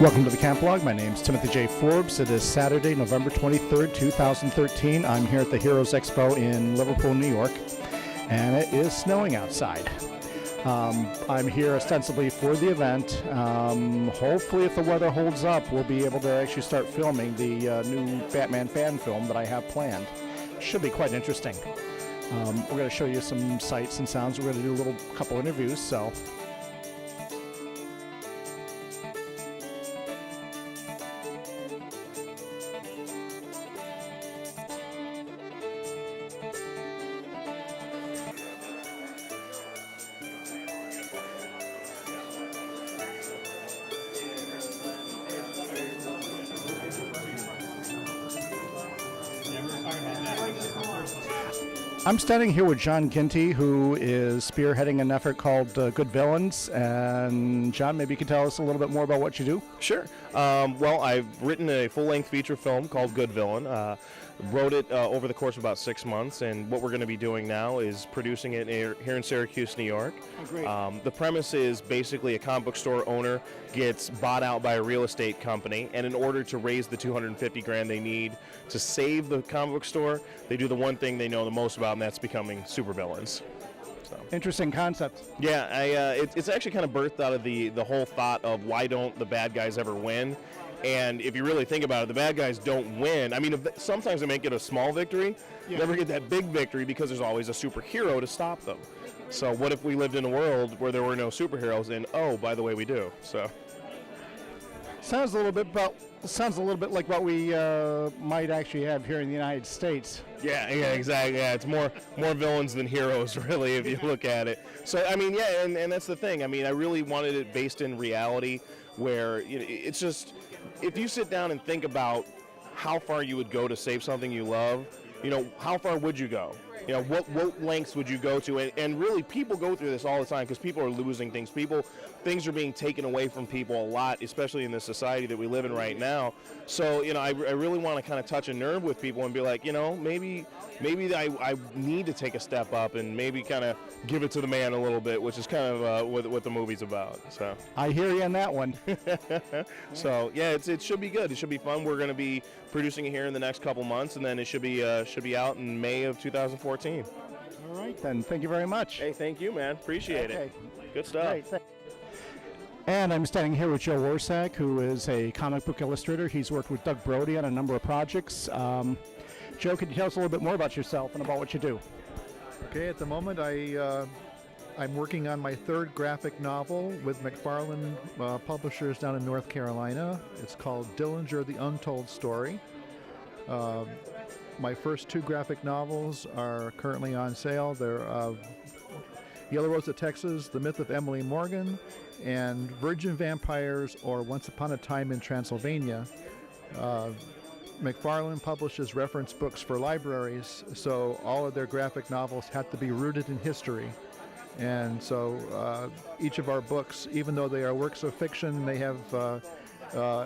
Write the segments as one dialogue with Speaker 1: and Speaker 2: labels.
Speaker 1: Welcome to the Camp Log. My name is Timothy J. Forbes. It is Saturday, November 23rd, 2013. I'm here at the Heroes Expo in Liverpool, New York, and it is snowing outside. I'm here ostensibly for the event. Hopefully, if the weather holds up, we'll be able to actually start filming the new Batman fan film that I have planned. Should be quite interesting. We're going to show you some sights and sounds. We're going to do a couple interviews, so... I'm standing here with John Kenty, who is spearheading an effort called Good Villains. And John, maybe you can tell us a little bit more about what you do?
Speaker 2: Sure. Well, I've written a full-length feature film called Good Villain. Wrote it over the course of about 6 months, and what we're going to be doing now is producing it here in Syracuse, New York.
Speaker 1: Oh, great.
Speaker 2: The premise is basically a comic book store owner gets bought out by a real estate company, and in order to raise the $250,000 they need to save the comic book store, they do the one thing they know the most about, and that's becoming supervillains. So.
Speaker 1: Interesting concept.
Speaker 2: Yeah, it's actually kind of birthed out of the whole thought of why don't the bad guys ever win? And if you really think about it, the bad guys don't win. I mean, sometimes they make it a small victory, never get that big victory because there's always a superhero to stop them. So what if we lived in a world where there were no superheroes? And oh, by the way, we do. So
Speaker 1: sounds a little bit like what we might actually have here in the United States.
Speaker 2: Yeah, exactly. Yeah, it's more villains than heroes, really, if you look at it. So I mean, yeah, and that's the thing. I mean, I really wanted it based in reality, where it's just. If you sit down and think about how far you would go to save something you love, how far would you go? What lengths would you go to? And really, people go through this all the time because people are losing things. Things are being taken away from people a lot, especially in the society that we live in right now. So, I really want to kind of touch a nerve with people and be like, maybe I need to take a step up and maybe kind of give it to the man a little bit, which is kind of what the movie's about. So
Speaker 1: I hear you on that one.
Speaker 2: So yeah, it should be good. It should be fun. We're going to be producing it here in the next couple months, and then it should be out in May of 2014.
Speaker 1: All right, then. Thank you very much.
Speaker 2: Hey, thank you, man. Appreciate it. Good stuff.
Speaker 1: Great. And I'm standing here with Gyro Sec, who is a comic book illustrator. He's worked with Doug Brody on a number of projects. Joe, could you tell us a little bit more about yourself and about what you do?
Speaker 3: Okay, at the moment I'm working on my third graphic novel with McFarlane Publishers down in North Carolina. It's called Dillinger, the Untold Story. My first two graphic novels are currently on sale. They're Yellow Rose of Texas, The Myth of Emily Morgan, and Virgin Vampires, or Once Upon a Time in Transylvania. McFarlane publishes reference books for libraries, so all of their graphic novels have to be rooted in history. And so each of our books, even though they are works of fiction, they have a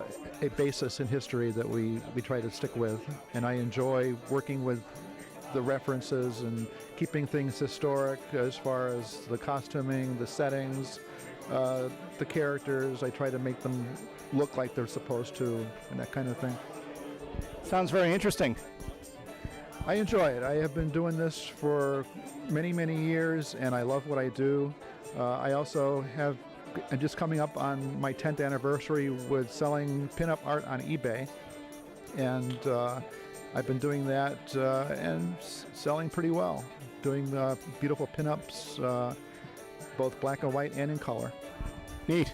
Speaker 3: basis in history that we try to stick with. And I enjoy working with the references and keeping things historic as far as the costuming, the settings, the characters. I try to make them look like they're supposed to, and that kind of thing.
Speaker 1: Sounds very interesting.
Speaker 3: I enjoy it. I have been doing this for many, many years, and I love what I do. I'm just coming up on my 10th anniversary with selling pinup art on eBay, and I've been doing that and selling pretty well, doing beautiful pinups, both black and white and in color.
Speaker 1: Neat.